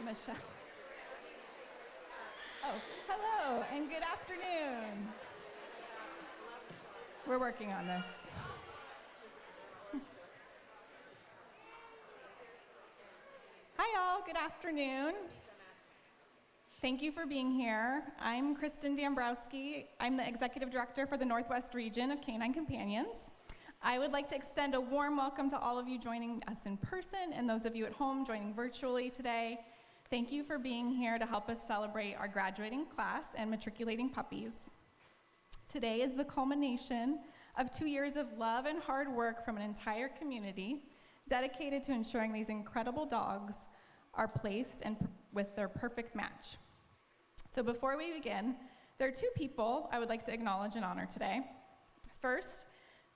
Michelle. Oh, hello, and good afternoon. We're working on this. Hi, all. Good afternoon. Thank you for being here. I'm Kristen Dombrowski. I'm the Executive Director for the Northwest region of Canine Companions. I would like to extend a warm welcome to all of you joining us in person and those of you at home joining virtually today. Thank you for being here to help us celebrate our graduating class and matriculating puppies. Today is the culmination of 2 years of love and hard work from an entire community dedicated to ensuring these incredible dogs are placed and with their perfect match. So before we begin, there are two people I would like to acknowledge and honor today. First,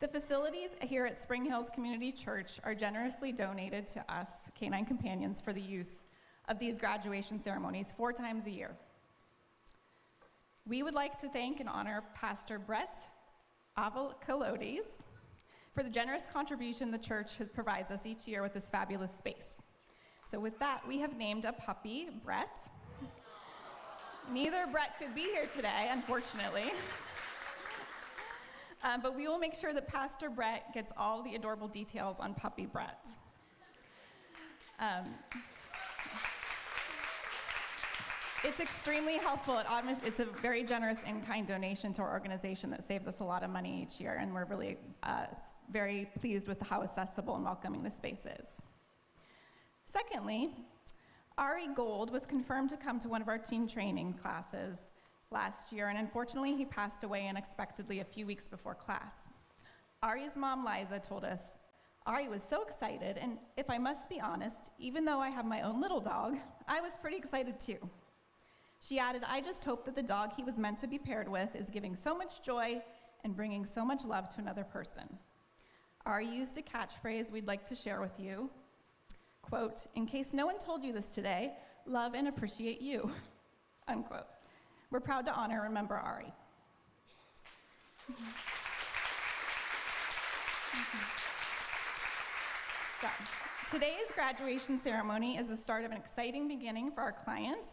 the facilities here at Spring Hills Community Church are generously donated to us, Canine Companions, for the use of these graduation ceremonies 4 times a year. We would like to thank and honor Pastor Brett Avalodes for the generous contribution the church provides us each year with this fabulous space. So with that, we have named a puppy, Brett. Neither Brett could be here today, unfortunately. But we will make sure that Pastor Brett gets all the adorable details on puppy Brett. It's extremely helpful. It's a very generous in-kind donation to our organization that saves us a lot of money each year, and we're really very pleased with how accessible and welcoming the space is. Secondly, Ari Gold was confirmed to come to one of our team training classes last year, and unfortunately he passed away unexpectedly a few weeks before class. Ari's mom, Liza, told us, Ari was so excited, and if I must be honest, even though I have my own little dog, I was pretty excited too. She added, I just hope that the dog he was meant to be paired with is giving so much joy and bringing so much love to another person. Ari used a catchphrase we'd like to share with you. Quote, in case no one told you this today, love and appreciate you, unquote. We're proud to honor and remember Ari. So, today's graduation ceremony is the start of an exciting beginning for our clients,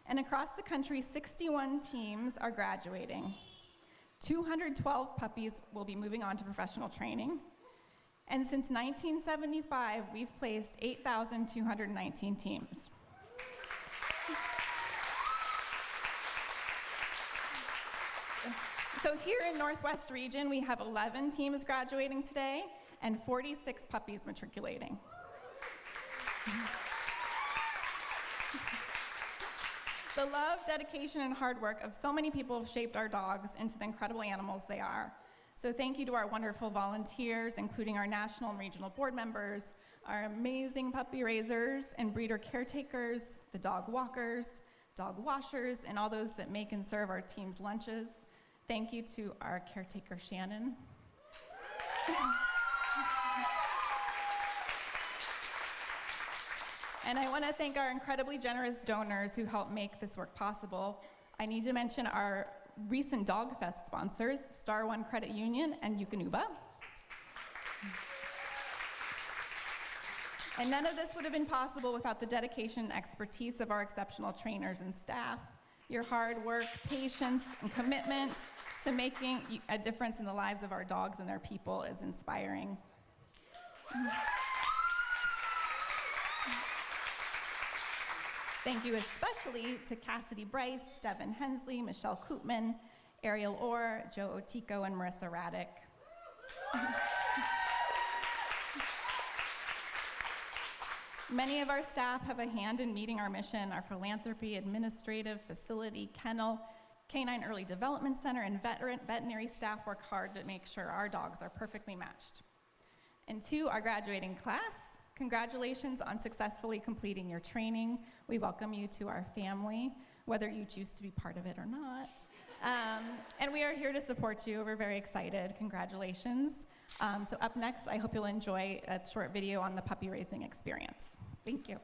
and across the country, 61 teams are graduating. 212 puppies will be moving on to professional training, and since 1975, we've placed 8,219 teams. So here in Northwest region, we have 11 teams graduating today and 46 puppies matriculating. The love, dedication, and hard work of so many people have shaped our dogs into the incredible animals they are. So thank you to our wonderful volunteers, including our national and regional board members, our amazing puppy raisers and breeder caretakers, the dog walkers, dog washers, and all those that make and serve our team's lunches. Thank you to our caretaker, Shannon. And I want to thank our incredibly generous donors who helped make this work possible. I need to mention our recent Dog Fest sponsors, Star One Credit Union and Yukonuba. And none of this would have been possible without the dedication and expertise of our exceptional trainers and staff. Your hard work, patience, and commitment to making a difference in the lives of our dogs and their people is inspiring. Thank you especially to Cassidy Bryce, Devin Hensley, Michelle Koopman, Ariel Orr, Joe Otico, and Marissa Raddick. Many of our staff have a hand in meeting our mission. Our philanthropy, administrative, facility, kennel, Canine Early Development Center, and veterinary staff work hard to make sure our dogs are perfectly matched. And to our graduating class, congratulations on successfully completing your training. We welcome you to our family, whether you choose to be part of it or not. And we are here to support you. We're very excited. Congratulations. So up next, I hope you'll enjoy a short video on the puppy raising experience. Thank you.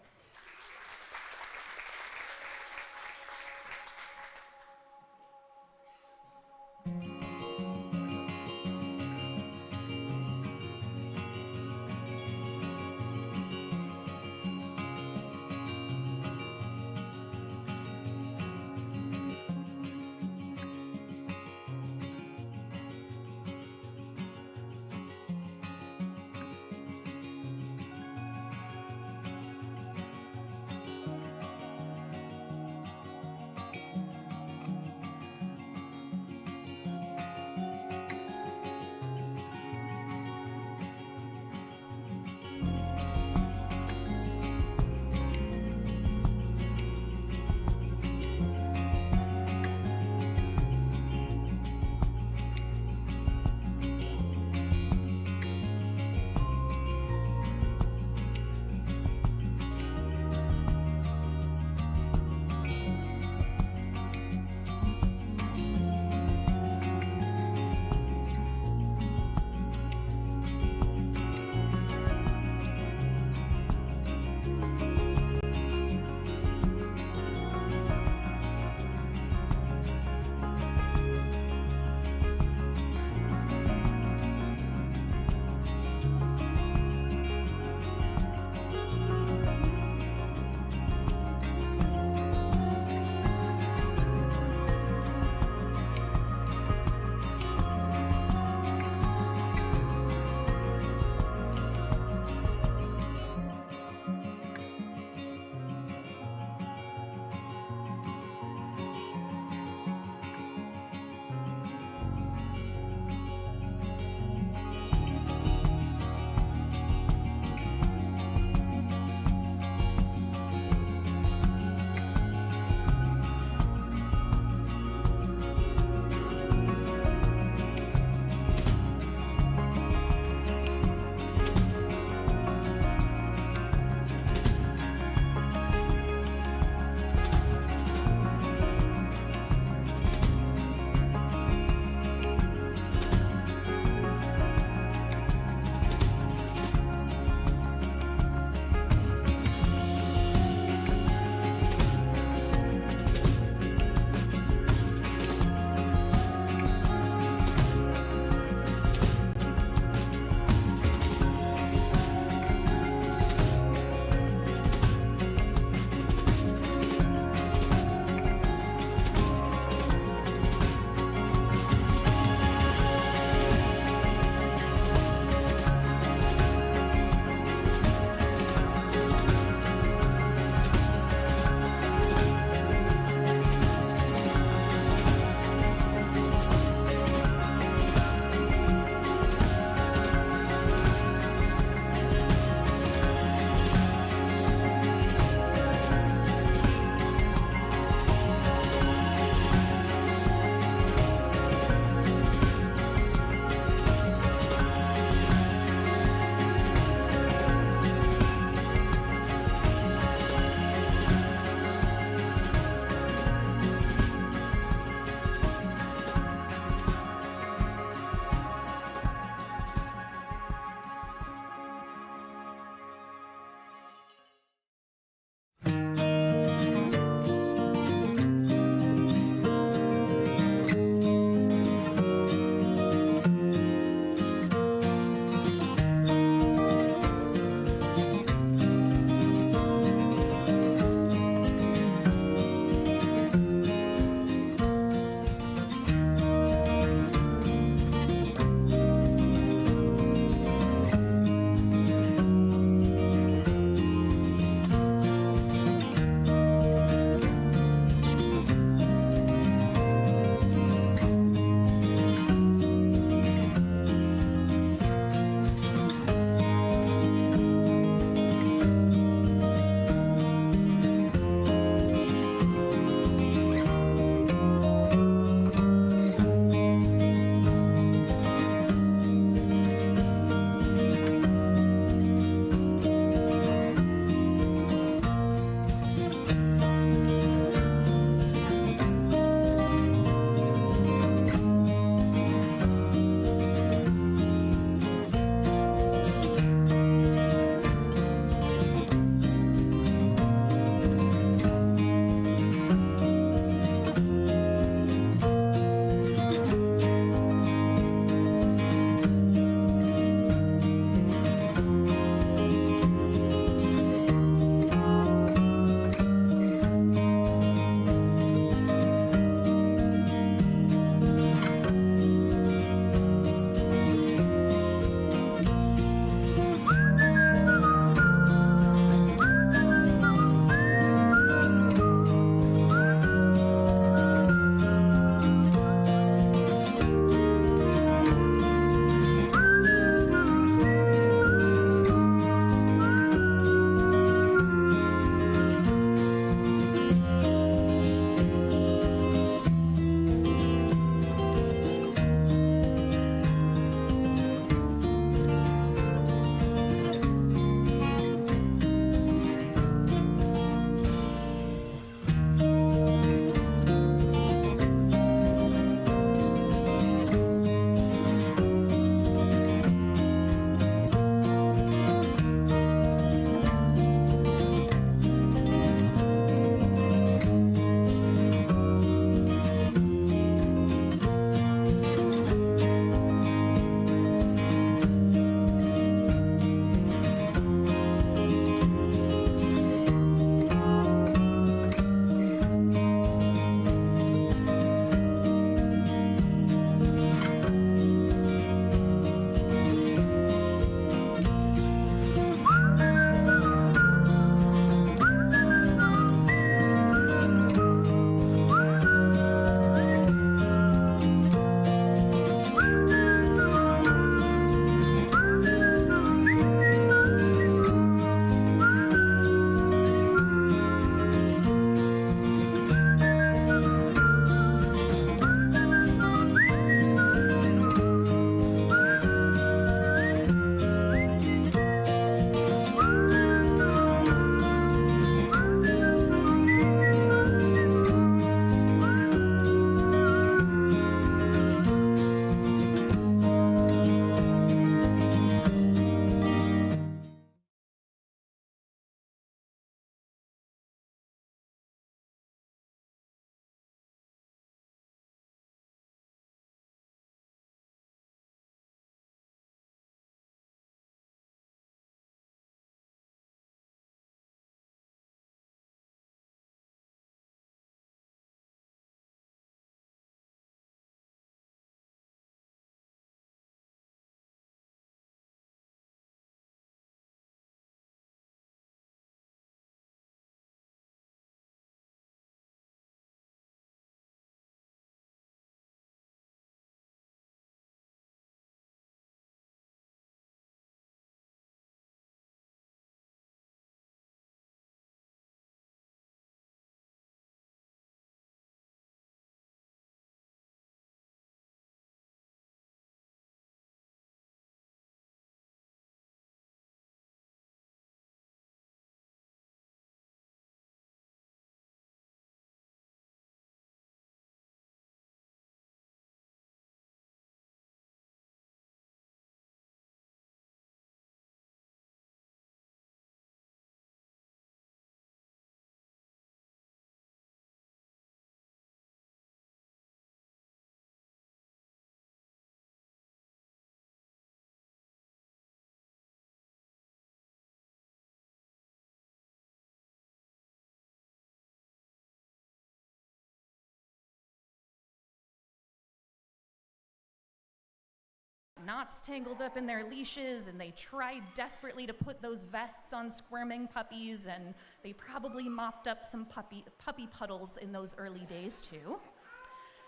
knots tangled up in their leashes, and they tried desperately to put those vests on squirming puppies, and they probably mopped up some puppy puddles in those early days too.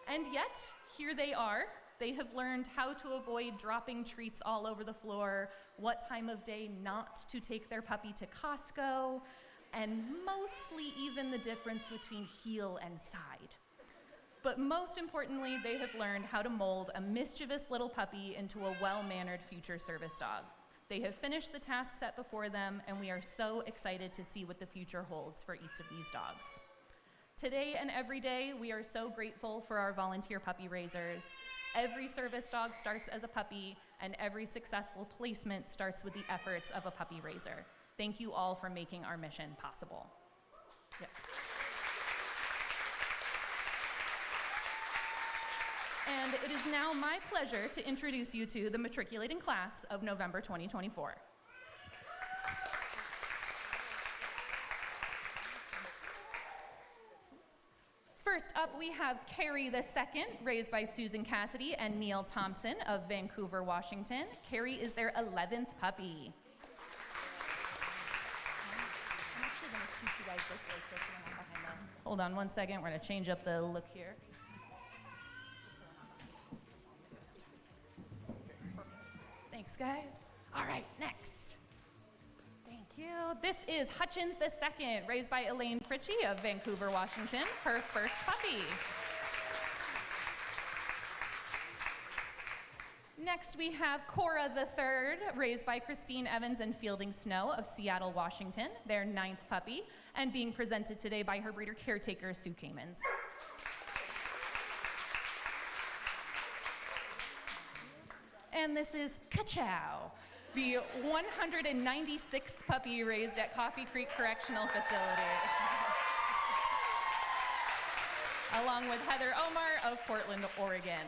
And yet, here they are. They have learned how to avoid dropping treats all over the floor, what time of day not to take their puppy to Costco, and mostly even the difference between heel and side. But most importantly, they have learned how to mold a mischievous little puppy into a well-mannered future service dog. They have finished the task set before them, and we are so excited to see what the future holds for each of these dogs. Today and every day, we are so grateful for our volunteer puppy raisers. Every service dog starts as a puppy, and every successful placement starts with the efforts of a puppy raiser. Thank you all for making our mission possible. Yep. And it is now my pleasure to introduce you to the matriculating class of November 2024. First up, we have Carrie II, raised by Susan Cassidy and Neil Thompson of Vancouver, Washington. Carrie is their 11th puppy. I'm actually going to scoot you guys this way so you're not behind them. Hold on one second, we're going to change up the look here. Thanks, guys. All right, next. Thank you. This is Hutchins II, raised by Elaine Fritchie of Vancouver, Washington, her first puppy. Next, we have Cora III, raised by Christine Evans and Fielding Snow of Seattle, Washington, their 9th puppy, and being presented today by her breeder caretaker, Sue Kamens. And this is Ka-Chow, the 196th puppy raised at Coffee Creek Correctional Facility. Yes. Along with Heather Omar of Portland, Oregon.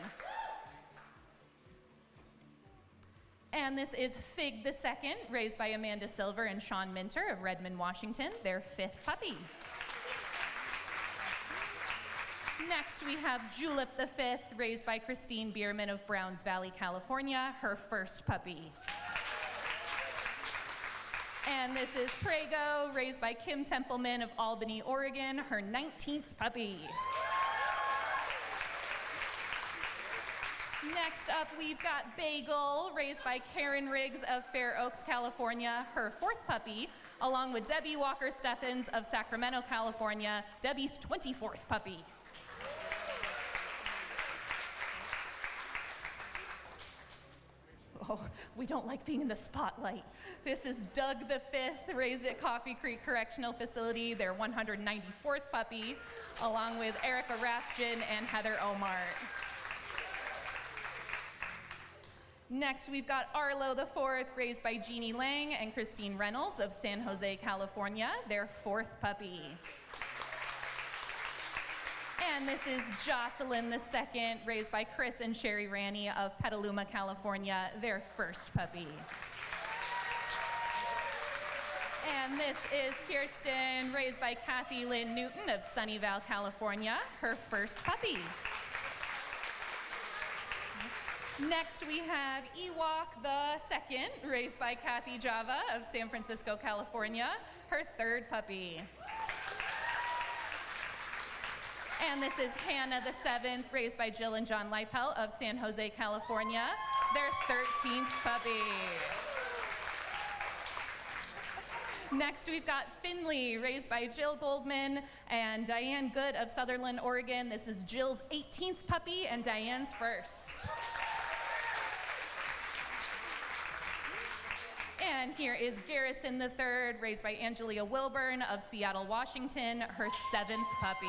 And this is Fig II, raised by Amanda Silver and Sean Minter of Redmond, Washington, their 5th puppy. Next, we have Julep V, raised by Christine Bierman of Browns Valley, California, her first puppy. And this is Prego, raised by Kim Templeman of Albany, Oregon, her 19th puppy. Next up, we've got Bagel, raised by Karen Riggs of Fair Oaks, California, her 4th puppy, along with Debbie Walker Steffens of Sacramento, California, Debbie's 24th puppy. Oh, we don't like being in the spotlight. This is Doug V, raised at Coffee Creek Correctional Facility, their 194th puppy, along with Erica Rathjen and Heather Omar. Next, we've got Arlo IV, raised by Jeannie Lang and Christine Reynolds of San Jose, California, their 4th puppy. And this is Jocelyn II, raised by Chris and Sherry Ranney of Petaluma, California, their 1st puppy. And this is Kirsten, raised by Kathy Lynn Newton of Sunnyvale, California, her 1st puppy. Next, we have Ewok II, raised by Kathy Java of San Francisco, California, her 3rd puppy. And this is Hannah VII, raised by Jill and John Lipel of San Jose, California, their 13th puppy. Next, we've got Finley, raised by Jill Goldman and Diane Good of Sutherland, Oregon. This is Jill's 18th puppy and Diane's 1st. And here is Garrison III, raised by Angelia Wilburn of Seattle, Washington, her 7th puppy.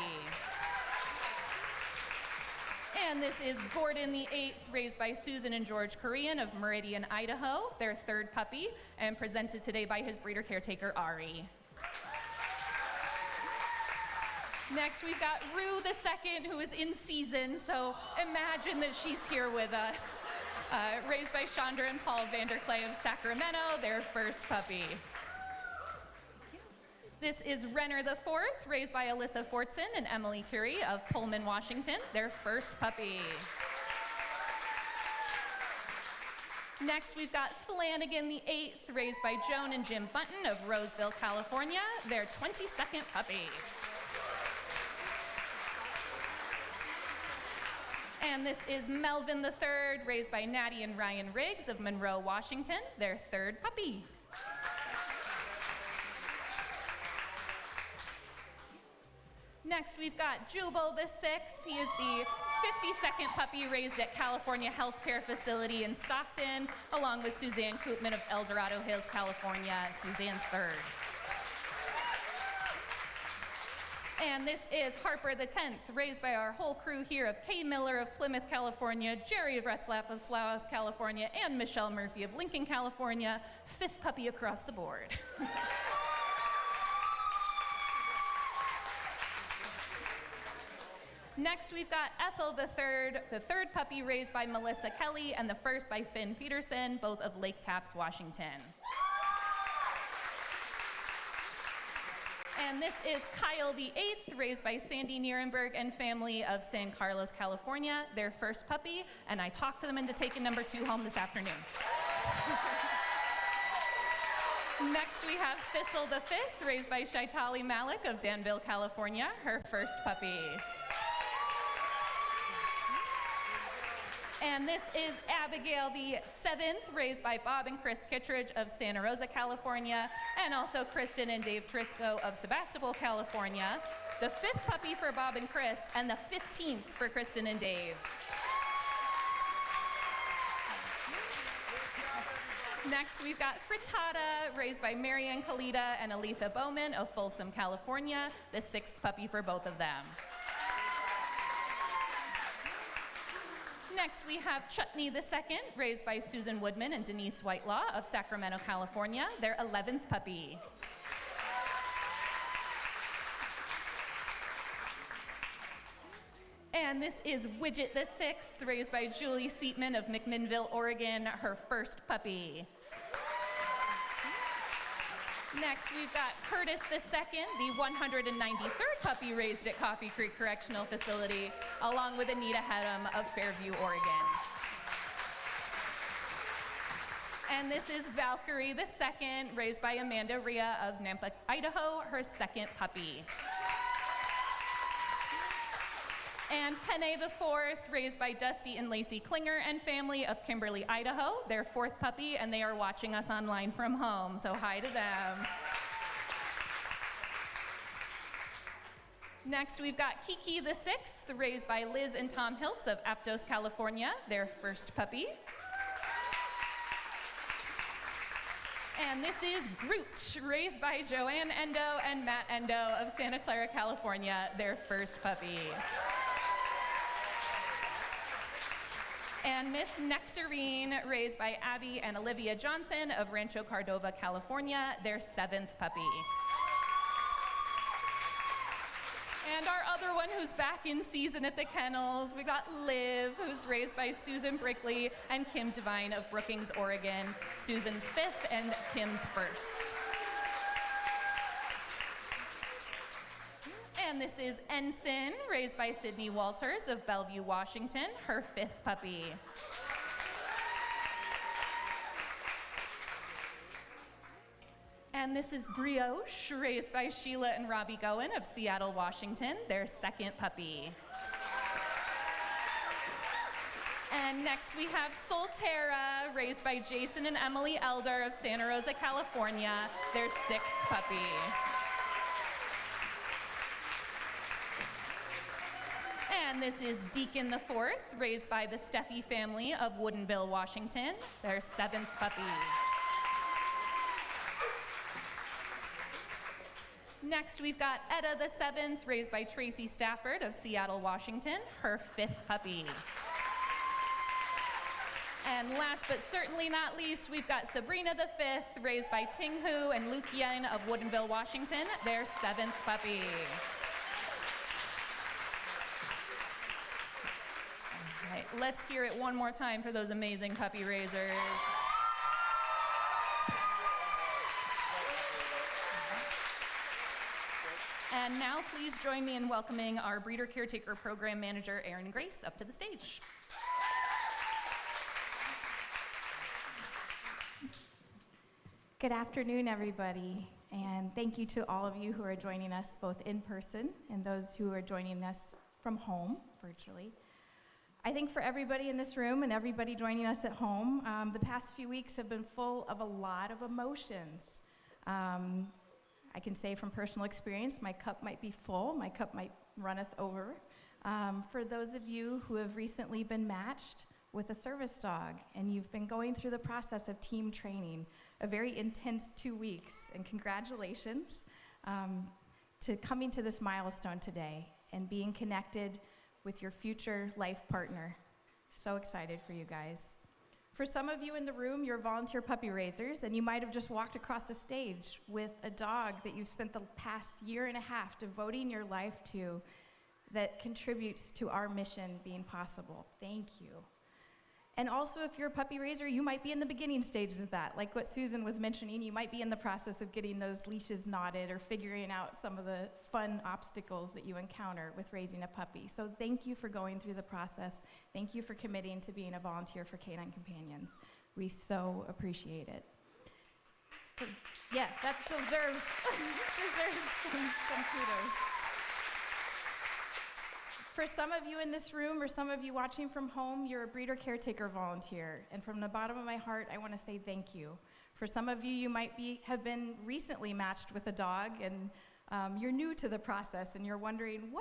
And this is Gordon VIII, raised by Susan and George Korean of Meridian, Idaho, their 3rd puppy, and presented today by his breeder caretaker, Ari. Next, we've got Rue II, who is in season, so imagine that she's here with us. Raised by Chandra and Paul Vanderclay of Sacramento, their 1st puppy. This is Renner IV, raised by Alyssa Fortson and Emily Curie of Pullman, Washington, their 1st puppy. Next, we've got Flanagan the 8th, raised by Joan and Jim Bunton of Roseville, California, their 22nd puppy. And this is Melvin the 3rd, raised by Natty and Ryan Riggs of Monroe, Washington, their 3rd puppy. Next, we've got Jubal the 6th. He is the 52nd puppy raised at California Healthcare Facility in Stockton, along with Suzanne Koopman of El Dorado Hills, California, Suzanne's 3rd. And this is Harper the 10th, raised by our whole crew here of Kay Miller of Plymouth, California, Jerry Retzlaff of Slough, California, and Michelle Murphy of Lincoln, California, 5th puppy across the board. Next, we've got Ethel the 3rd puppy raised by Melissa Kelly, and the 1st by Finn Peterson, both of Lake Tapps, Washington. And this is Kyle the 8th, raised by Sandy Nierenberg and family of San Carlos, California, their 1st puppy, and I talked them into taking number 2 home this afternoon. Next, we have Thistle the 5th, raised by Shaitali Malik of Danville, California, her 1st puppy. And this is Abigail the 7th, raised by Bob and Chris Kittredge of Santa Rosa, California, and also Kristen and Dave Trisco of Sebastopol, California. The 5th puppy for Bob and Chris, and the 15th for Kristen and Dave. Next, we've got Frittata, raised by Marianne Kalita and Aletha Bowman of Folsom, California, the 6th puppy for both of them. Next, we have Chutney the 2nd, raised by Susan Woodman and Denise Whitelaw of Sacramento, California, their 11th puppy. And this is Widget the 6th, raised by Julie Seatman of McMinnville, Oregon, her 1st puppy. Next, we've got Curtis the 2nd, the 193rd puppy raised at Coffee Creek Correctional Facility, along with Anita Hedham of Fairview, Oregon. And this is Valkyrie the 2nd, raised by Amanda Rhea of Nampa, Idaho, her 2nd puppy. And Penne the 4th, raised by Dusty and Lacey Klinger and family of Kimberly, Idaho, their 4th puppy, and they are watching us online from home, so hi to them. Next, we've got Kiki the 6th, raised by Liz and Tom Hiltz of Aptos, California, their 1st puppy. And this is Groot, raised by Joanne Endo and Matt Endo of Santa Clara, California, their 1st puppy. And Miss Nectarine, raised by Abby and Olivia Johnson of Rancho Cordova, California, their 7th puppy. And our other one who's back in season at the kennels, we got Liv, who's raised by Susan Brickley and Kim Devine of Brookings, Oregon, Susan's 5th and Kim's 1st. And this is Ensign, raised by Sydney Walters of Bellevue, Washington, her 5th puppy. And this is Brioche, raised by Sheila and Robbie Goen of Seattle, Washington, their 2nd puppy. And next we have Solterra, raised by Jason and Emily Elder of Santa Rosa, California, their 6th puppy. And this is Deacon the 4th, raised by the Steffi family of Woodinville, Washington, their 7th puppy. Next, we've got Etta the 7th, raised by Tracy Stafford of Seattle, Washington, her 5th puppy. And last but certainly not least, we've got Sabrina the 5th, raised by Ting Hu and Luke Yen of Woodinville, Washington, their 7th puppy. All right, let's hear it one more time for those amazing puppy raisers. And now please join me in welcoming our Breeder Caretaker Program Manager, Erin Grace, up to the stage. Good afternoon, everybody, and thank you to all of you who are joining us both in person and those who are joining us from home, virtually. I think for everybody in this room and everybody joining us at home, the past few weeks have been full of a lot of emotions. I can say from personal experience, my cup might be full, my cup might runneth over. For those of you who have recently been matched with a service dog and you've been going through the process of team training, a very intense 2 weeks, and congratulations to coming to this milestone today and being connected with your future life partner. So excited for you guys. For some of you in the room, you're volunteer puppy raisers, and you might have just walked across the stage with a dog that you've spent the past year and a half devoting your life to that contributes to our mission being possible. Thank you. And also, if you're a puppy raiser, you might be in the beginning stages of that. Like what Susan was mentioning, you might be in the process of getting those leashes knotted or figuring out some of the fun obstacles that you encounter with raising a puppy. So thank you for going through the process. Thank you for committing to being a volunteer for Canine Companions. We so appreciate it. Yes, that deserves some kudos. For some of you in this room or some of you watching from home, you're a breeder caretaker volunteer. And from the bottom of my heart, I want to say thank you. For some of you, you might have been recently matched with a dog and you're new to the process and you're wondering,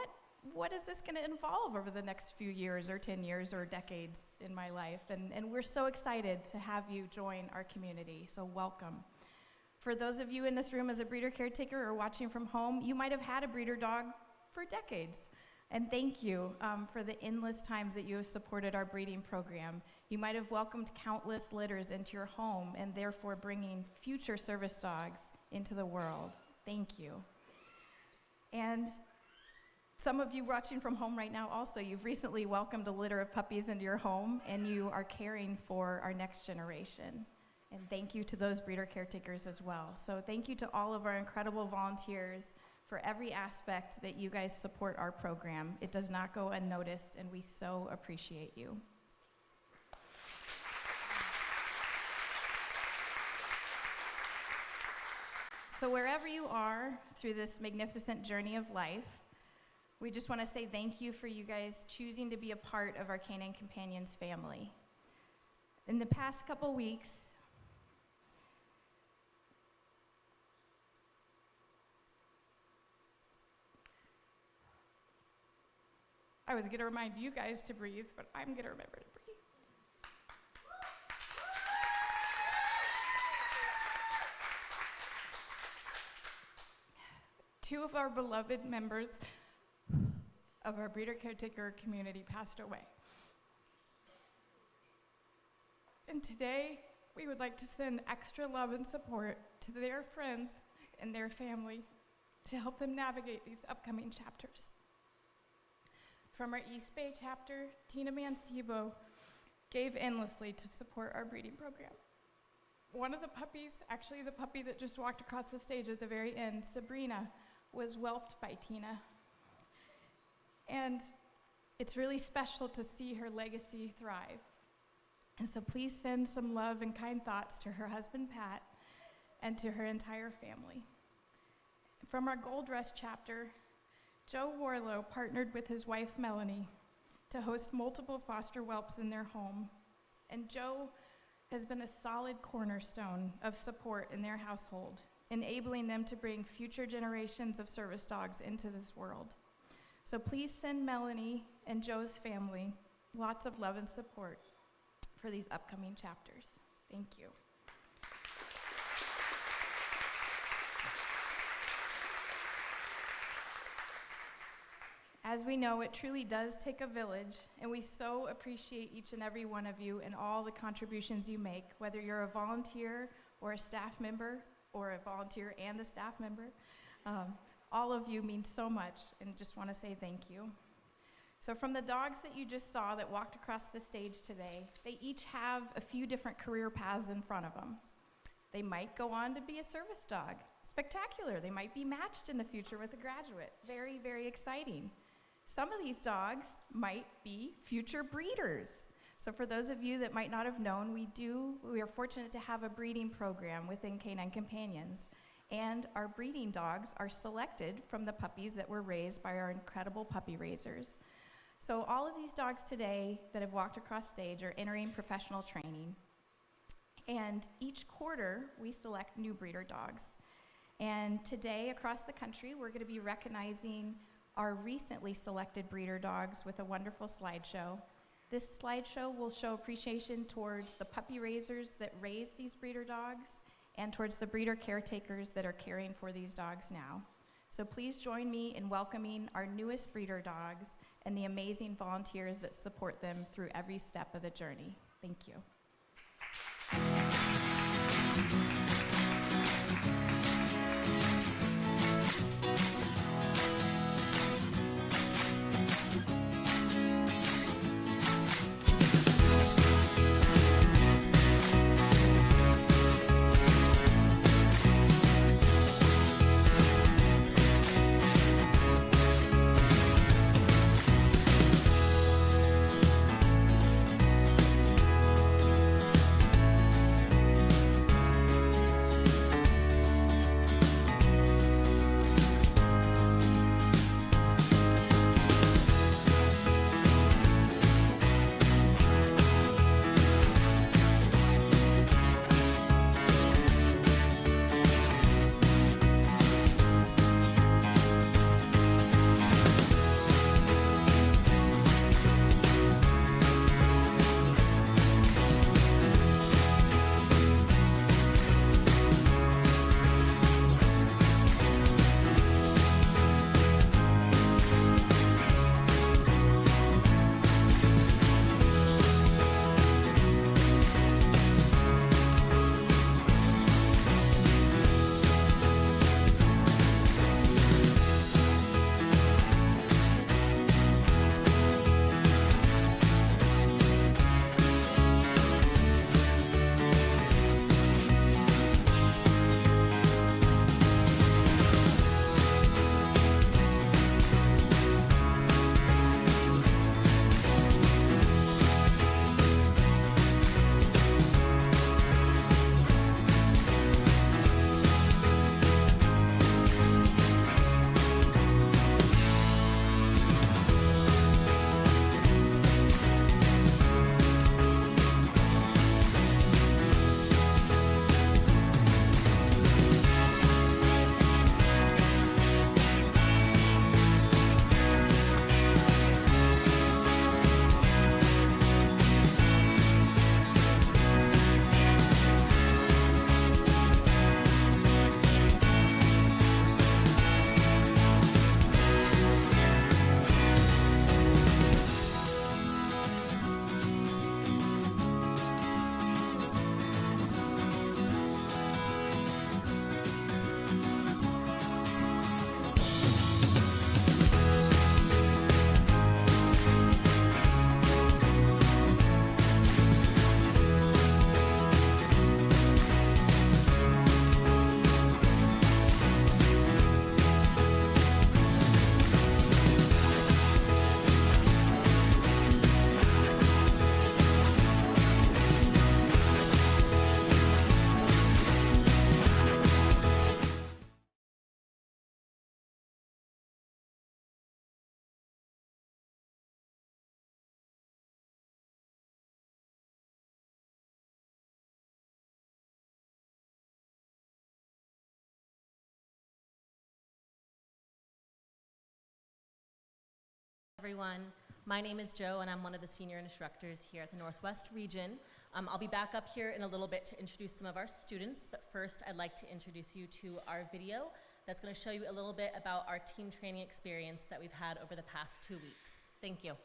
what is this going to involve over the next few years or 10 years or decades in my life? And we're so excited to have you join our community, so welcome. For those of you in this room as a breeder caretaker or watching from home, you might have had a breeder dog for decades. And thank you for the endless times that you have supported our breeding program. You might have welcomed countless litters into your home and therefore bringing future service dogs into the world. Thank you. And some of you watching from home right now also, you've recently welcomed a litter of puppies into your home and you are caring for our next generation. And thank you to those breeder caretakers as well. So thank you to all of our incredible volunteers for every aspect that you guys support our program. It does not go unnoticed, and we so appreciate you. So wherever you are through this magnificent journey of life, we just want to say thank you for you guys choosing to be a part of our Canine Companions family. In the past couple weeks, I was going to remind you guys to breathe, but I'm going to remember to breathe. Two of our beloved members of our breeder caretaker community passed away. And today, we would like to send extra love and support to their friends and their family to help them navigate these upcoming chapters. From our East Bay chapter, Tina Mancebo gave endlessly to support our breeding program. One of the puppies, actually the puppy that just walked across the stage at the very end, Sabrina, was whelped by Tina. And it's really special to see her legacy thrive. And so please send some love and kind thoughts to her husband, Pat, and to her entire family. From our Gold Rush chapter, Joe Warlow partnered with his wife, Melanie, to host multiple foster whelps in their home. And Joe has been a solid cornerstone of support in their household, enabling them to bring future generations of service dogs into this world. So please send Melanie and Joe's family lots of love and support for these upcoming chapters. Thank you. As we know, it truly does take a village, and we so appreciate each and every one of you and all the contributions you make, whether you're a volunteer or a staff member, or a volunteer and a staff member. All of you mean so much, and just want to say thank you. So from the dogs that you just saw that walked across the stage today, they each have a few different career paths in front of them. They might go on to be a service dog. Spectacular. They might be matched in the future with a graduate. Very, very exciting. Some of these dogs might be future breeders. So for those of you that might not have known, we are fortunate to have a breeding program within Canine Companions. And our breeding dogs are selected from the puppies that were raised by our incredible puppy raisers. So all of these dogs today that have walked across stage are entering professional training. And each quarter, we select new breeder dogs. And today, across the country, we're going to be recognizing our recently selected breeder dogs with a wonderful slideshow. This slideshow will show appreciation towards the puppy raisers that raised these breeder dogs and towards the breeder caretakers that are caring for these dogs now. So please join me in welcoming our newest breeder dogs and the amazing volunteers that support them through every step of the journey. Thank you. Everyone, my name is Jo and I'm one of the senior instructors here at the Northwest Region. I'll be back up here in a little bit to introduce some of our students, but first I'd like to introduce you to our video that's going to show you a little bit about our team training experience that we've had over the past 2 weeks. Thank you.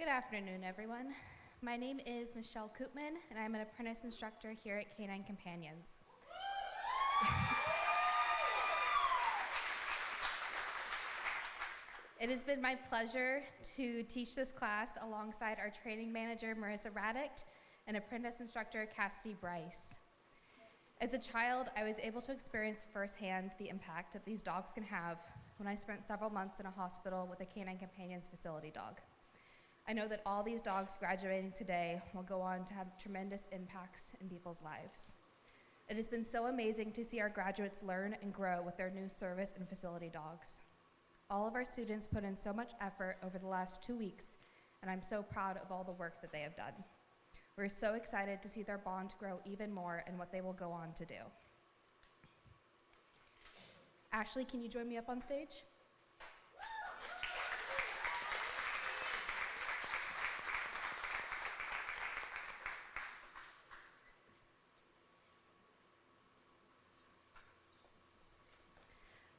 Good afternoon, everyone. My name is Michelle Koopman, and I'm an apprentice instructor here at Canine Companions. It has been my pleasure to teach this class alongside our training manager, Marissa Raddick, and apprentice instructor, Cassidy Bryce. As a child, I was able to experience firsthand the impact that these dogs can have when I spent several months in a hospital with a Canine Companions facility dog. I know that all these dogs graduating today will go on to have tremendous impacts in people's lives. It has been so amazing to see our graduates learn and grow with their new service and facility dogs. All of our students put in so much effort over the last 2 weeks, and I'm so proud of all the work that they have done. We're so excited to see their bond grow even more and what they will go on to do. Ashley, can you join me up on stage?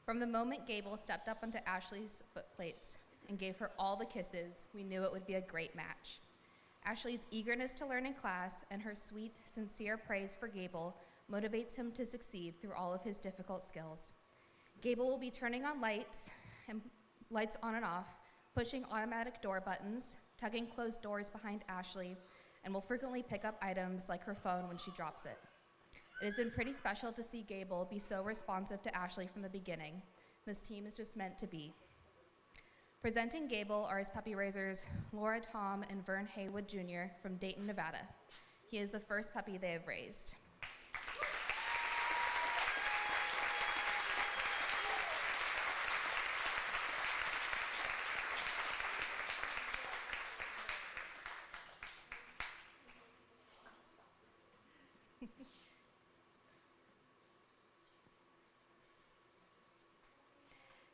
From the moment Gable stepped up onto Ashley's foot plates and gave her all the kisses, we knew it would be a great match. Ashley's eagerness to learn in class and her sweet, sincere praise for Gable motivates him to succeed through all of his difficult skills. Gable will be turning on lights on and off, pushing automatic door buttons, tugging closed doors behind Ashley, and will frequently pick up items like her phone when she drops it. It has been pretty special to see Gable be so responsive to Ashley from the beginning. This team is just meant to be. Presenting Gable are his puppy raisers, Laura Tom and Vern Haywood Jr. from Dayton, Nevada. He is the first puppy they have raised.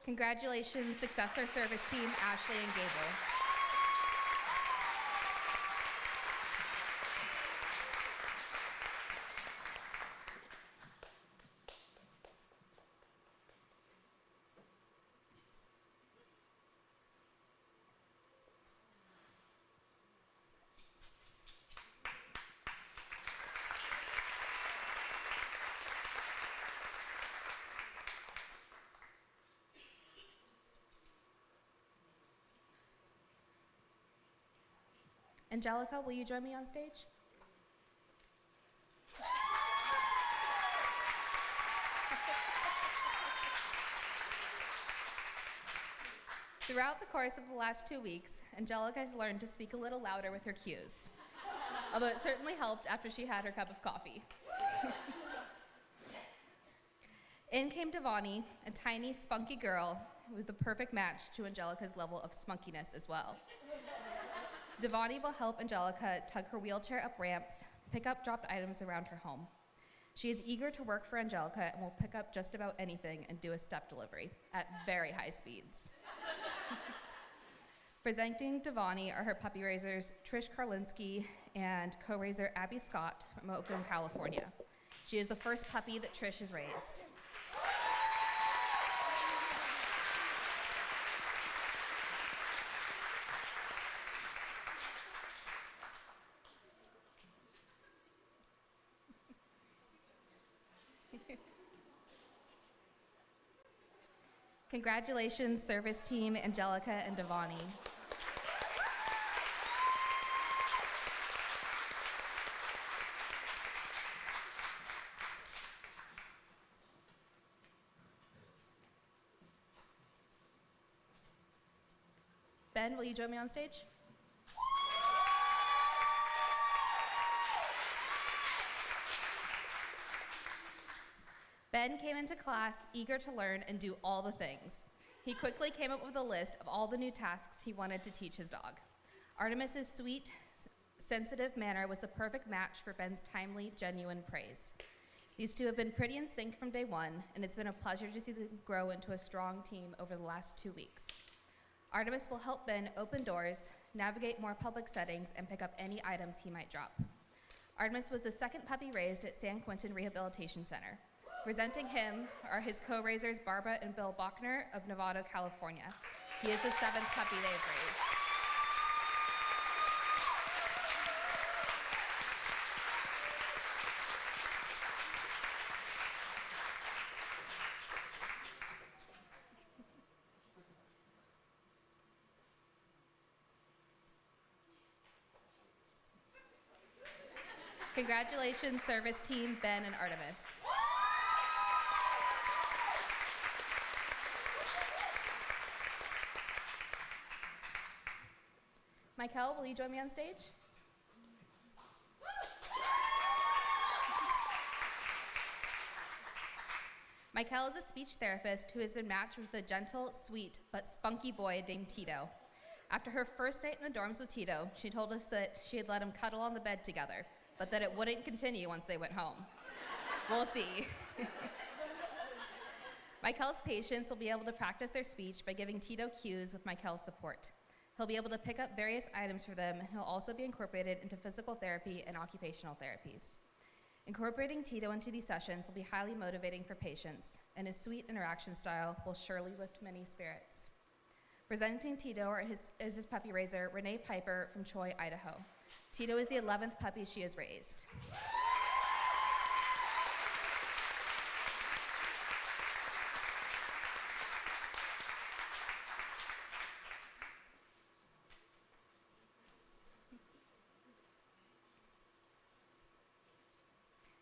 Congratulations, successor service team, Ashley and Gable. Angelica, will you join me on stage? Throughout the course of the last 2 weeks, Angelica has learned to speak a little louder with her cues, although it certainly helped after she had her cup of coffee. In came Devani, a tiny, spunky girl who was the perfect match to Angelica's level of spunkiness as well. Devani will help Angelica tug her wheelchair up ramps, pick up dropped items around her home. She is eager to work for Angelica and will pick up just about anything and do a step delivery at very high speeds. Presenting Devani are her puppy raisers, Trish Karlinski and co-raiser Abby Scott from Oakland, California. She is the first puppy that Trish has raised. Congratulations, service team, Angelica and Devani. Ben, will you join me on stage? Ben came into class eager to learn and do all the things. He quickly came up with a list of all the new tasks he wanted to teach his dog. Artemis's sweet, sensitive manner was the perfect match for Ben's timely, genuine praise. These two have been pretty in sync from day one, and it's been a pleasure to see them grow into a strong team over the last 2 weeks. Artemis will help Ben open doors, navigate more public settings, and pick up any items he might drop. Artemis was the second puppy raised at San Quentin Rehabilitation Center. Presenting him are his co-raisers Barbara and Bill Bachner of Novato, California. He is the 7th puppy they've raised. Congratulations, service team, Ben and Artemis. Michael, will you join me on stage? Michael is a speech therapist who has been matched with a gentle, sweet, but spunky boy named Tito. After her first night in the dorms with Tito, she told us that she had let him cuddle on the bed together, but that it wouldn't continue once they went home. We'll see. Michael's patients will be able to practice their speech by giving Tito cues with Michael's support. He'll be able to pick up various items for them, and he'll also be incorporated into physical therapy and occupational therapies. Incorporating Tito into these sessions will be highly motivating for patients, and his sweet interaction style will surely lift many spirits. Presenting Tito is his puppy raiser, Renee Piper from Troy, Idaho. Tito is the 11th puppy she has raised.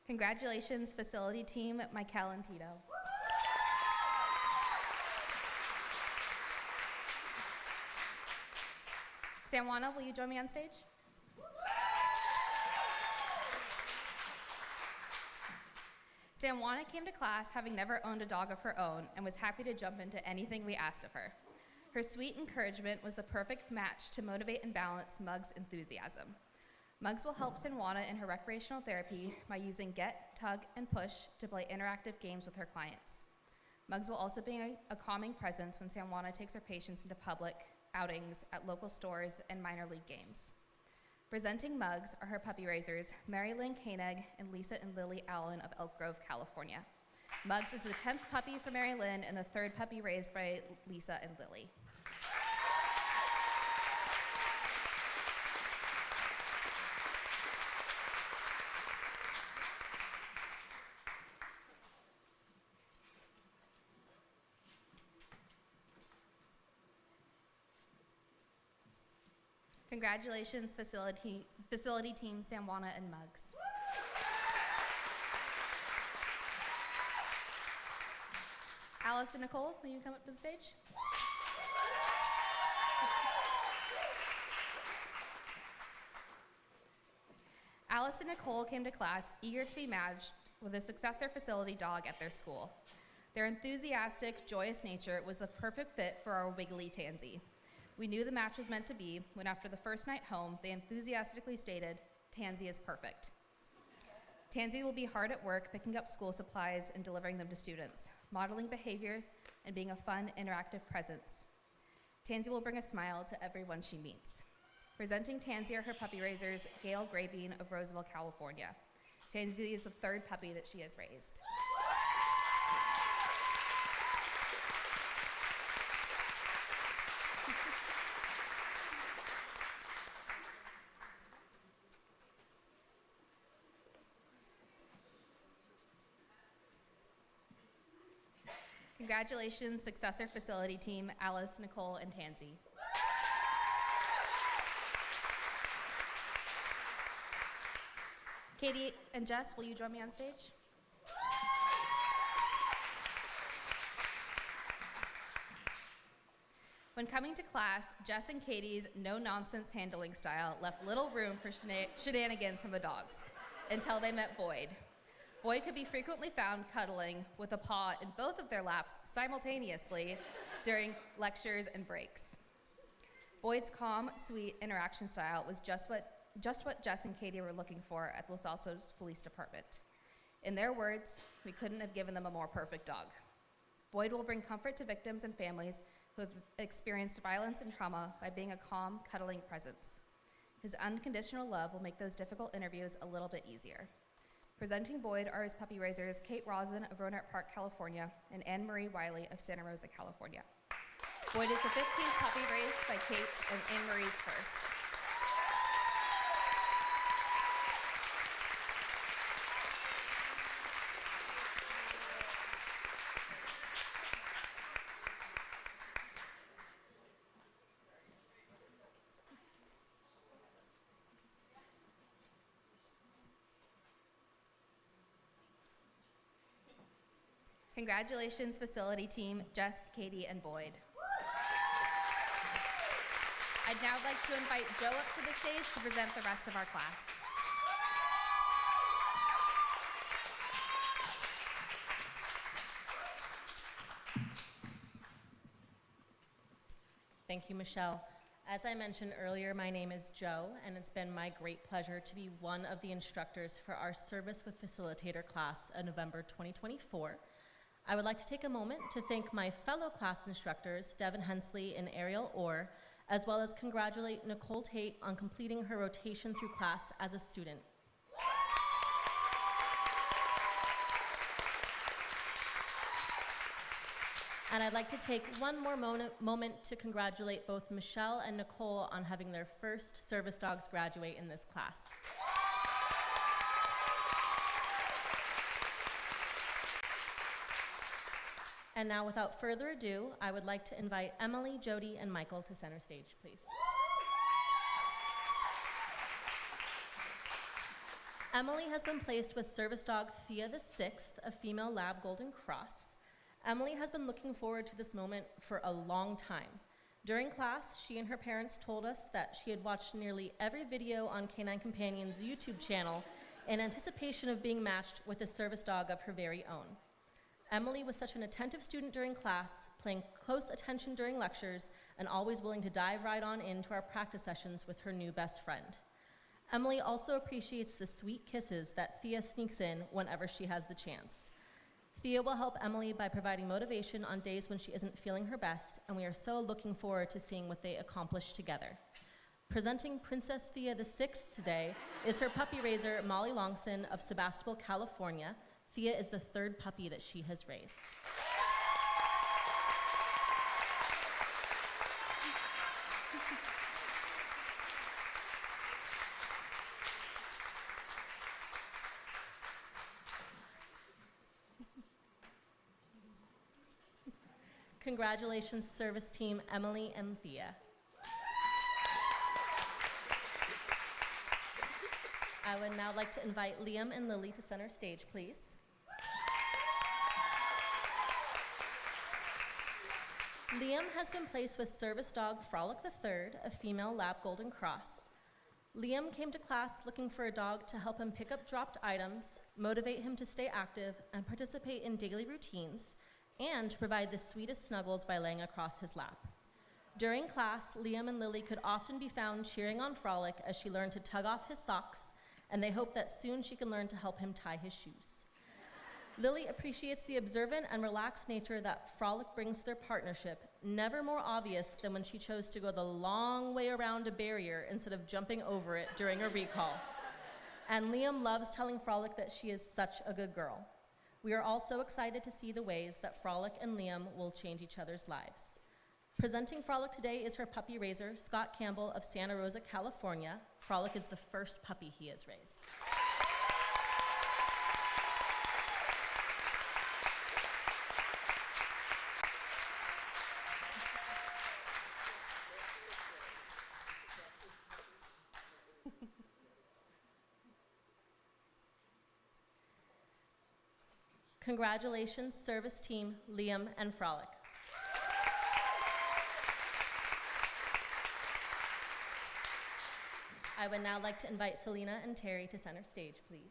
Congratulations, facility team, Michael and Tito. Samwana, will you join me on stage? Samwana came to class having never owned a dog of her own and was happy to jump into anything we asked of her. Her sweet encouragement was the perfect match to motivate and balance Mug's enthusiasm. Muggs will help Samwana in her recreational therapy by using get, tug, and push to play interactive games with her clients. Muggs will also be a calming presence when Samwana takes her patients into public outings at local stores and minor league games. Presenting Muggs are her puppy raisers, Mary Lynn Koenig and Lisa and Lily Allen of Elk Grove, California. Muggs is the 10th puppy for Mary Lynn and the 3rd puppy raised by Lisa and Lily. Congratulations, facility team, Samwana and Muggs. Alice and Nicole, will you come up to the stage? Alice and Nicole came to class eager to be matched with a successor facility dog at their school. Their enthusiastic, joyous nature was the perfect fit for our wiggly Tansy. We knew the match was meant to be when, after the first night home, they enthusiastically stated, "Tansy is perfect." Tansy will be hard at work picking up school supplies and delivering them to students, modeling behaviors, and being a fun, interactive presence. Tansy will bring a smile to everyone she meets. Presenting Tansy are her puppy raisers, Gail Graybean of Roseville, California. Tansy is the 3rd puppy that she has raised. Congratulations, successor facility team, Alice, Nicole, and Tansy. Katie and Jess, will you join me on stage? When coming to class, Jess and Katie's no-nonsense handling style left little room for shenanigans from the dogs until they met Boyd. Boyd could be frequently found cuddling with a paw in both of their laps simultaneously during lectures and breaks. Boyd's calm, sweet interaction style was just what Jess and Katie were looking for at Los Altos Police Department. In their words, we couldn't have given them a more perfect dog. Boyd will bring comfort to victims and families who have experienced violence and trauma by being a calm, cuddling presence. His unconditional love will make those difficult interviews a little bit easier. Presenting Boyd are his puppy raisers, Kate Rosen of Rohnert Park, California, and Anne Marie Wiley of Santa Rosa, California. Boyd is the 15th puppy raised by Kate, and Anne Marie's first. Congratulations, facility team, Jess, Katie, and Boyd. I'd now like to invite Joe up to the stage to present the rest of our class. Thank you, Michelle. As I mentioned earlier, my name is Joe, and it's been my great pleasure to be one of the instructors for our Service with Facilitator class in November 2024. I would like to take a moment to thank my fellow class instructors, Devin Hensley and Ariel Orr, as well as congratulate Nicole Tate on completing her rotation through class as a student. And I'd like to take one more moment to congratulate both Michelle and Nicole on having their first service dogs graduate in this class. And now, without further ado, I would like to invite Emily, Jody, and Michael to center stage, please. Emily has been placed with service dog Thea the Sixth, a female lab golden cross. Emily has been looking forward to this moment for a long time. During class, she and her parents told us that she had watched nearly every video on Canine Companion's YouTube channel in anticipation of being matched with a service dog of her very own. Emily was such an attentive student during class, paying close attention during lectures, and always willing to dive right on into our practice sessions with her new best friend. Emily also appreciates the sweet kisses that Thea sneaks in whenever she has the chance. Thea will help Emily by providing motivation on days when she isn't feeling her best, and we are so looking forward to seeing what they accomplish together. Presenting Princess Thea the Sixth today is her puppy raiser, Molly Longson of Sebastopol, California. Thea is the third puppy that she has raised. Congratulations, service team Emily and Thea. I would now like to invite Liam and Lily to center stage, please. Liam has been placed with service dog Frolic III, a female lab golden cross. Liam came to class looking for a dog to help him pick up dropped items, motivate him to stay active, and participate in daily routines, and to provide the sweetest snuggles by laying across his lap. During class, Liam and Lily could often be found cheering on Frolic as she learned to tug off his socks, and they hope that soon she can learn to help him tie his shoes. Lily appreciates the observant and relaxed nature that Frolic brings to their partnership, never more obvious than when she chose to go the long way around a barrier instead of jumping over it during a recall. And Liam loves telling Frolic that she is such a good girl. We are all so excited to see the ways that Frolic and Liam will change each other's lives. Presenting Frolic today is her puppy raiser, Scott Campbell of Santa Rosa, California. Frolic is the first puppy he has raised. Congratulations, service team, Liam and Frolic. I would now like to invite Selena and Terry to center stage, please.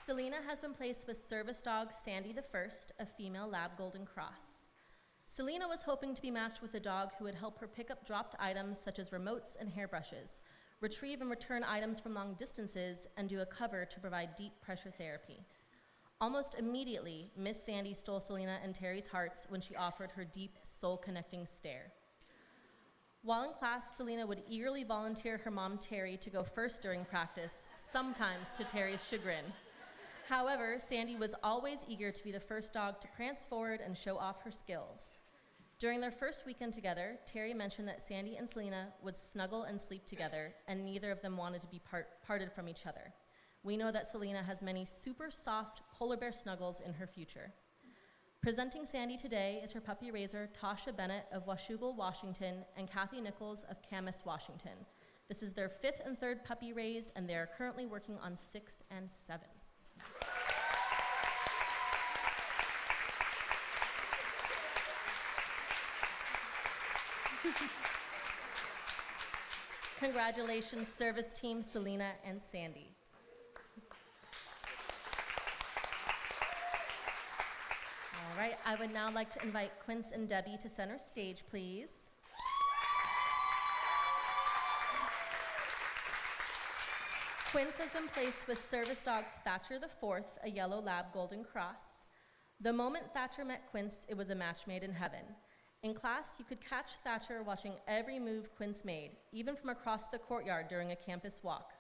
Selena has been placed with service dog Sandy the First, a female lab golden cross. Selena was hoping to be matched with a dog who would help her pick up dropped items such as remotes and hairbrushes, retrieve and return items from long distances, and do a cover to provide deep pressure therapy. Almost immediately, Miss Sandy stole Selena and Terry's hearts when she offered her deep, soul-connecting stare. While in class, Selena would eagerly volunteer her mom, Terry, to go first during practice, sometimes to Terry's chagrin. However, Sandy was always eager to be the first dog to prance forward and show off her skills. During their first weekend together, Terry mentioned that Sandy and Selena would snuggle and sleep together, and neither of them wanted to be parted from each other. We know that Selena has many super soft polar bear snuggles in her future. Presenting Sandy today is her puppy raiser, Tasha Bennett of Washougal, Washington, and Kathy Nichols of Camas, Washington. This is their 5th and 3rd puppy raised, and they are currently working on 6 and 7. Congratulations, service team Selena and Sandy. All right, I would now like to invite Quince and Debbie to center stage, please. Quince has been placed with service dog Thatcher IV, a yellow lab golden cross. The moment Thatcher met Quince, it was a match made in heaven. In class, you could catch Thatcher watching every move Quince made, even from across the courtyard during a campus walk.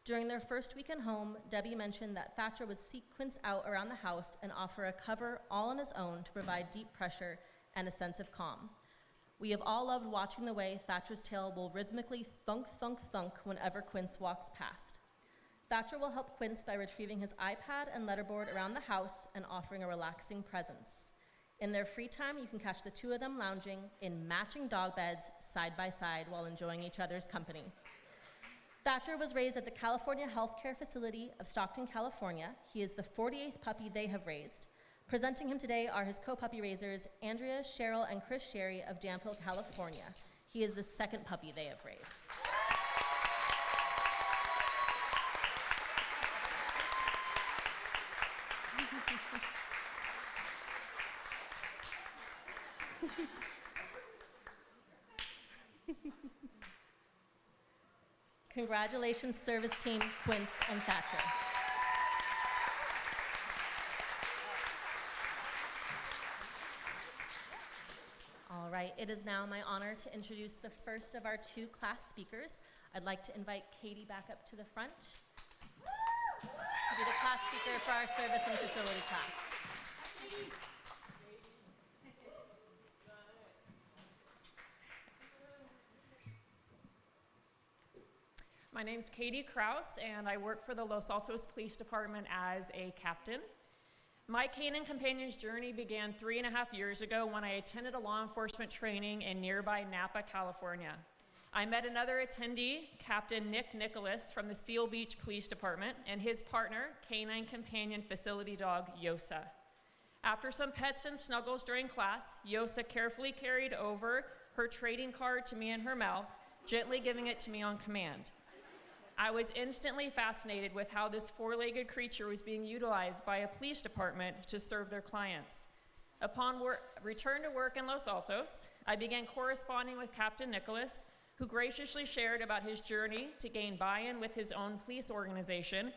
During their first weekend home, Debbie mentioned that Thatcher would seek Quince out around the house and offer a cover all on his own to provide deep pressure and a sense of calm. We have all loved watching the way Thatcher's tail will rhythmically thunk, thunk, thunk whenever Quince walks past. Thatcher will help Quince by retrieving his iPad and letterboard around the house and offering a relaxing presence. In their free time, you can catch the two of them lounging in matching dog beds side by side while enjoying each other's company. Thatcher was raised at the California Healthcare Facility of Stockton, California. He is the 48th puppy they have raised. Presenting him today are his co-puppy raisers, Andrea, Cheryl, and Chris Sherry of Danville, California. He is the 2nd puppy they have raised. Congratulations, service team, Quince and Thatcher. All right, it is now my honor to introduce the first of our 2 class speakers. I'd like to invite Katie back up to the front to be the class speaker for our service and facility class. My name's Katie Kraus, and I work for the Los Altos Police Department as a captain. My Canine Companions journey began 3.5 years ago when I attended a law enforcement training in nearby Napa, California. I met another attendee, Captain Nick Nicholas from the Seal Beach Police Department, and his partner, Canine Companion facility dog, Yosa. After some pets and snuggles during class, Yosa carefully carried over her trading card to me in her mouth, gently giving it to me on command. I was instantly fascinated with how this 4-legged creature was being utilized by a police department to serve their clients. Upon return to work in Los Altos, I began corresponding with Captain Nicholas, who graciously shared about his journey to gain buy-in with his own police organization,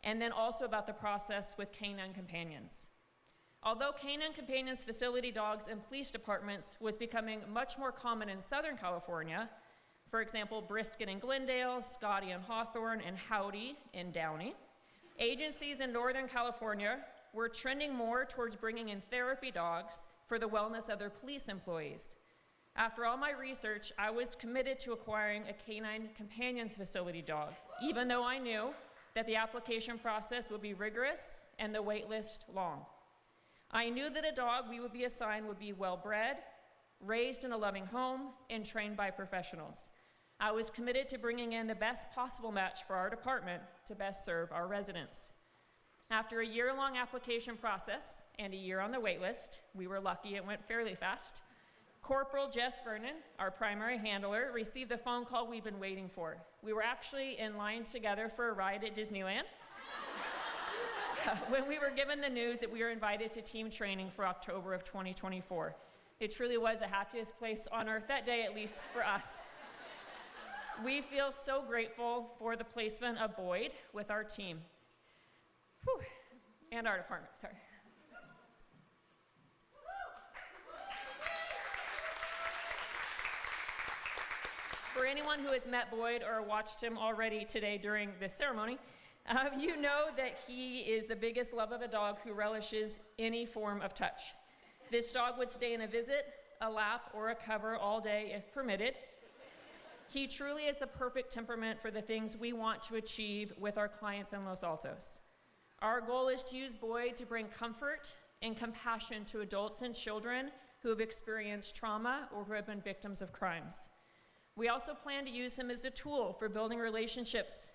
and then also about the process with Canine Companions. Although Canine Companions facility dogs in police departments was becoming much more common in Southern California, for example, Brisket in Glendale, Scotty in Hawthorne, and Howdy in Downey, agencies in Northern California were trending more towards bringing in therapy dogs for the wellness of their police employees. After all my research, I was committed to acquiring a Canine Companions facility dog, even though I knew that the application process would be rigorous and the wait list long. I knew that a dog we would be assigned would be well-bred, raised in a loving home, and trained by professionals. I was committed to bringing in the best possible match for our department to best serve our residents. After a year-long application process and a year on the wait list, we were lucky it went fairly fast, Corporal Jess Vernon, our primary handler, received the phone call we'd been waiting for. We were actually in line together for a ride at Disneyland when we were given the news that we were invited to team training for October of 2024. It truly was the happiest place on earth that day, at least for us. We feel so grateful for the placement of Boyd with our team. Whew. And our department, sorry. For anyone who has met Boyd or watched him already today during this ceremony, you know that he is the biggest love of a dog who relishes any form of touch. This dog would stay in a visit, a lap, or a cover all day if permitted. He truly is the perfect temperament for the things we want to achieve with our clients in Los Altos. Our goal is to use Boyd to bring comfort and compassion to adults and children who have experienced trauma or who have been victims of crimes. We also plan to use him as a tool for building relationships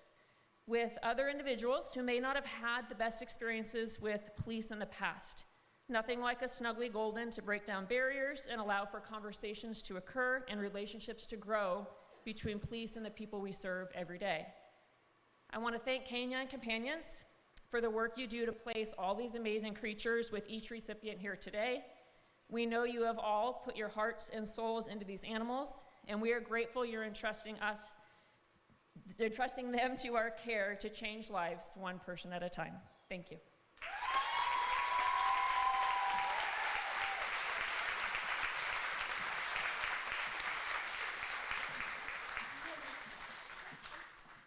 with other individuals who may not have had the best experiences with police in the past. Nothing like a snuggly golden to break down barriers and allow for conversations to occur and relationships to grow between police and the people we serve every day. I want to thank Canine Companions for the work you do to place all these amazing creatures with each recipient here today. We know you have all put your hearts and souls into these animals, and we are grateful you're entrusting them to our care to change lives one person at a time. Thank you.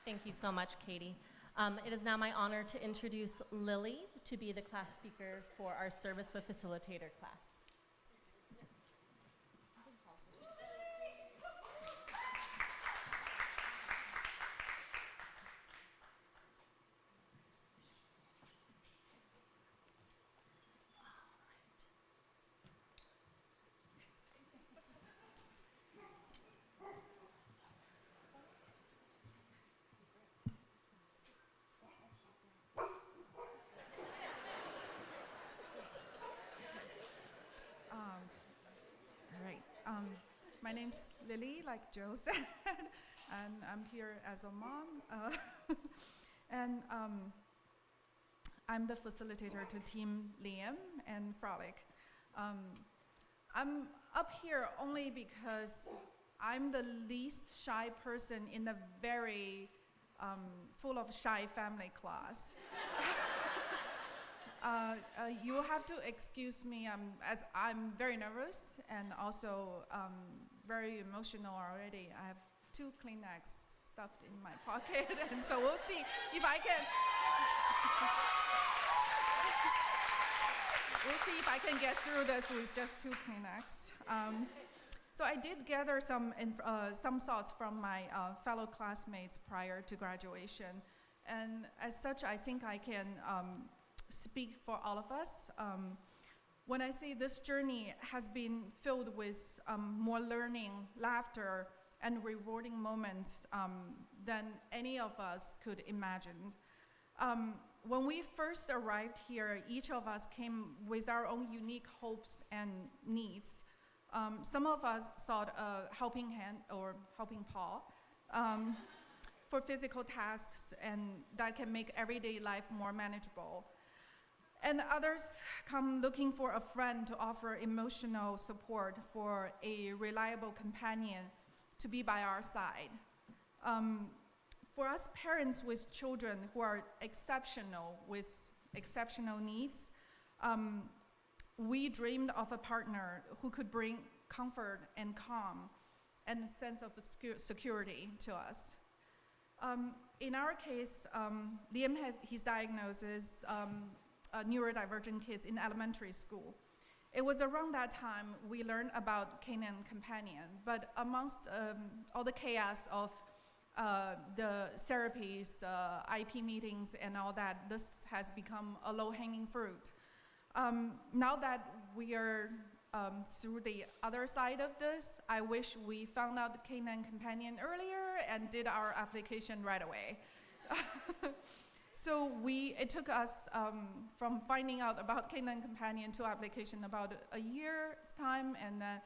Thank you so much, Katie. It is now my honor to introduce Lily to be the class speaker for our Service with Facilitator class. My name's Lily, like Joe said, and I'm here as a mom. And I'm the facilitator to Team Liam and Frolic. I'm up here only because I'm the least shy person in a very full of shy family class. You will have to excuse me as I'm very nervous and also very emotional already. I have 2 Kleenex stuffed in my pocket, and so we'll see if I can get through this with just 2 Kleenex. So I did gather some thoughts from my fellow classmates prior to graduation, and as such, I think I can speak for all of us. When I say this journey has been filled with more learning, laughter, and rewarding moments than any of us could imagine. When we first arrived here, each of us came with our own unique hopes and needs. Some of us sought a helping hand or helping paw for physical tasks and that can make everyday life more manageable. And others come looking for a friend to offer emotional support, for a reliable companion to be by our side. For us parents with children who are exceptional with exceptional needs, we dreamed of a partner who could bring comfort and calm and a sense of security to us. In our case, Liam had his diagnosis, neurodivergent kids in elementary school. It was around that time we learned about Canine Companion, but amongst all the chaos of the therapies, IP meetings, and all that, this has become a low-hanging fruit. Now that we are through the other side of this, I wish we found out the Canine Companion earlier and did our application right away. So it took us from finding out about Canine Companion to application about a year's time, and then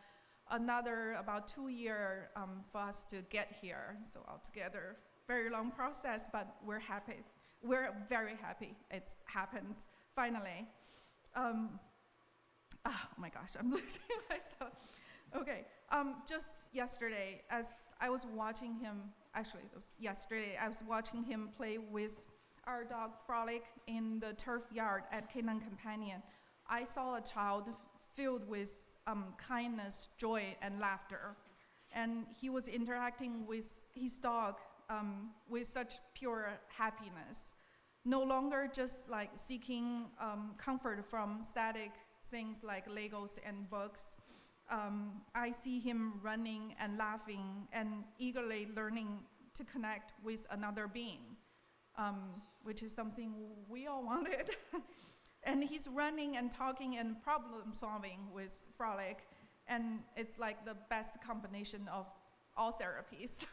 another about 2 years for us to get here. So altogether, very long process, but we're happy. We're very happy it's happened, finally. Oh my gosh, I'm losing myself. Okay, just yesterday, as I was watching him, actually it was yesterday, I was watching him play with our dog Frolic in the turf yard at Canine Companion. I saw a child filled with kindness, joy, and laughter. And he was interacting with his dog with such pure happiness. No longer just like seeking comfort from static things like Legos and books. I see him running and laughing and eagerly learning to connect with another being, which is something we all wanted. And he's running and talking and problem solving with Frolic, and it's like the best combination of all therapies.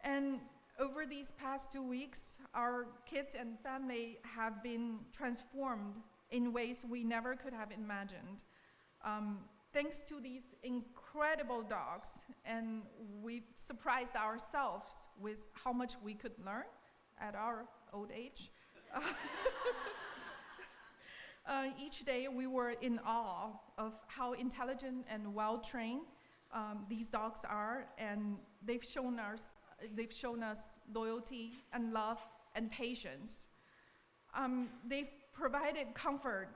And over these past 2 weeks, our kids and family have been transformed in ways we never could have imagined. Thanks to these incredible dogs, and we've surprised ourselves with how much we could learn at our old age. Each day we were in awe of how intelligent and well-trained these dogs are, and they've shown us loyalty and love and patience. They've provided comfort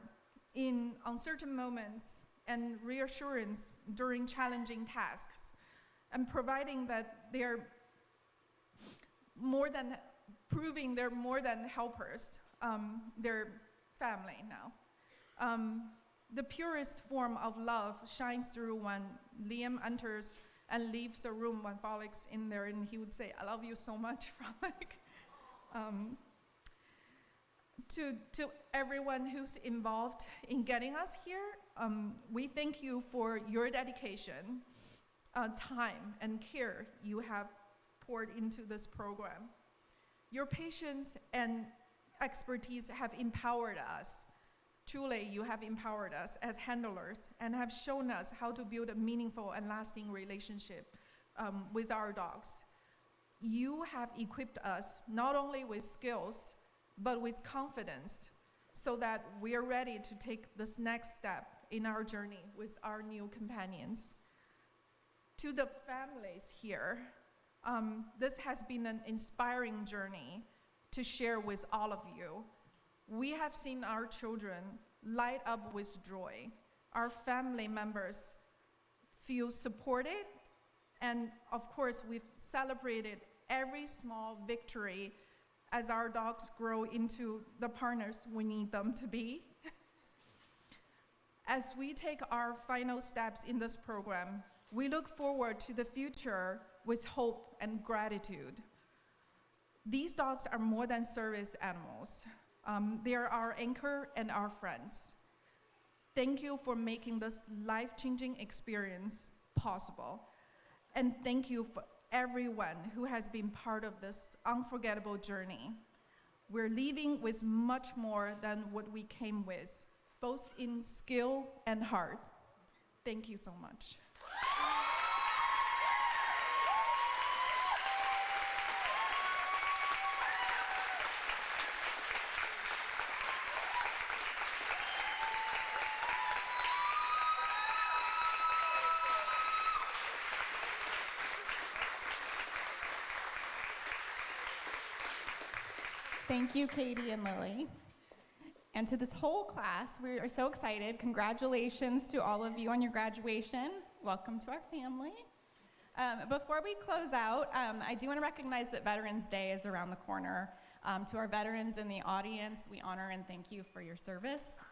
in uncertain moments and reassurance during challenging tasks, and proving they're more than helpers. They're family now. The purest form of love shines through when Liam enters and leaves a room when Follick's in there, and he would say, "I love you so much, Follick." To everyone who's involved in getting us here, we thank you for your dedication, time, and care you have poured into this program. Your patience and expertise have empowered us. Truly, you have empowered us as handlers and have shown us how to build a meaningful and lasting relationship with our dogs. You have equipped us not only with skills, but with confidence, so that we are ready to take this next step in our journey with our new companions. To the families here, this has been an inspiring journey to share with all of you. We have seen our children light up with joy. Our family members feel supported, and of course, we've celebrated every small victory as our dogs grow into the partners we need them to be. As we take our final steps in this program, we look forward to the future with hope and gratitude. These dogs are more than service animals. They are our anchor and our friends. Thank you for making this life-changing experience possible. And thank you for everyone who has been part of this unforgettable journey. We're leaving with much more than what we came with, both in skill and heart. Thank you so much. Thank you, Katie and Lily. And to this whole class, we are so excited. Congratulations to all of you on your graduation. Welcome to our family. Before we close out, I do want to recognize that Veterans Day is around the corner. To our veterans in the audience, we honor and thank you for your service.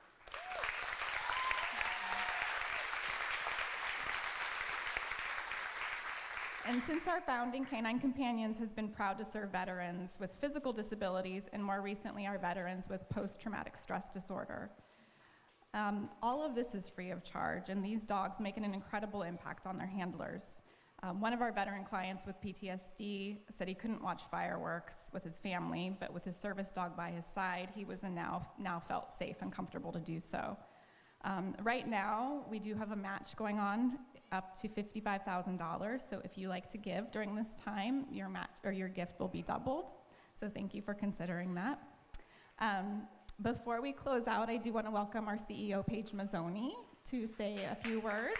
And since our founding, Canine Companions has been proud to serve veterans with physical disabilities, and more recently, our veterans with post-traumatic stress disorder. All of this is free of charge, and these dogs make an incredible impact on their handlers. One of our veteran clients with PTSD said he couldn't watch fireworks with his family, but with his service dog by his side, he was now felt safe and comfortable to do so. Right now, we do have a match going on up to $55,000. So if you like to give during this time, your match or your gift will be doubled. So thank you for considering that. Before we close out, I do want to welcome our CEO, Paige Mazzoni, to say a few words.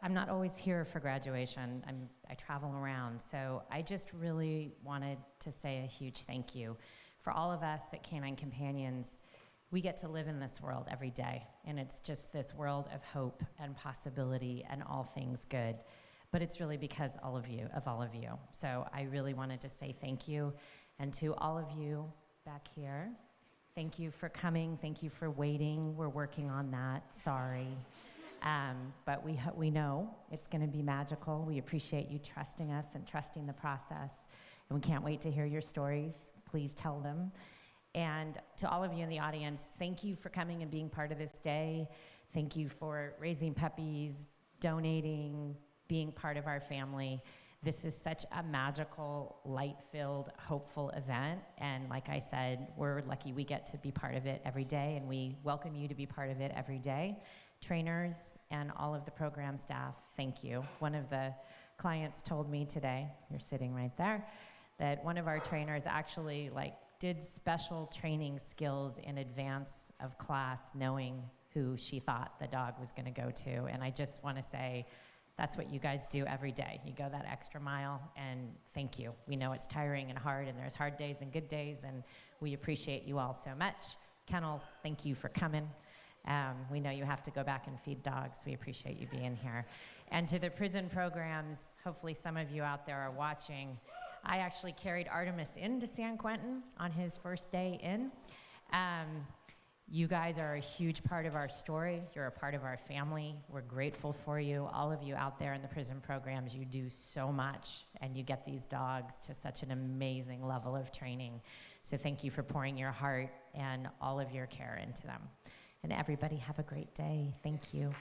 I'm not always here for graduation. I travel around, so I just really wanted to say a huge thank you. For all of us at Canine Companions, we get to live in this world every day, and it's just this world of hope and possibility and all things good. But it's really because of all of you. So I really wanted to say thank you. And to all of you back here, thank you for coming. Thank you for waiting. We're working on that. Sorry. But we know it's going to be magical. We appreciate you trusting us and trusting the process. And we can't wait to hear your stories. Please tell them. And to all of you in the audience, thank you for coming and being part of this day. Thank you for raising puppies, donating, being part of our family. This is such a magical, light-filled, hopeful event. And like I said, we're lucky we get to be part of it every day, and we welcome you to be part of it every day. Trainers and all of the program staff, thank you. One of the clients told me today, you're sitting right there, that one of our trainers actually did special training skills in advance of class, knowing who she thought the dog was going to go to. And I just want to say, that's what you guys do every day. You go that extra mile, and thank you. We know it's tiring and hard, and there's hard days and good days, and we appreciate you all so much. Kennels, thank you for coming. We know you have to go back and feed dogs. We appreciate you being here. And to the prison programs, hopefully some of you out there are watching. I actually carried Artemis into San Quentin on his first day in. You guys are a huge part of our story. You're a part of our family. We're grateful for you. All of you out there in the prison programs, you do so much, and you get these dogs to such an amazing level of training. So thank you for pouring your heart and all of your care into them. And everybody have a great day. Thank you.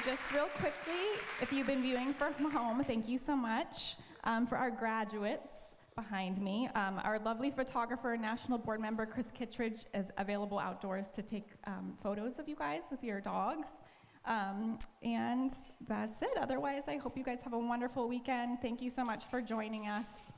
Just real quickly, if you've been viewing from home, thank you so much. For our graduates behind me, our lovely photographer and national board member, Chris Kittredge, is available outdoors to take photos of you guys with your dogs. And that's it. Otherwise, I hope you guys have a wonderful weekend. Thank you so much for joining us.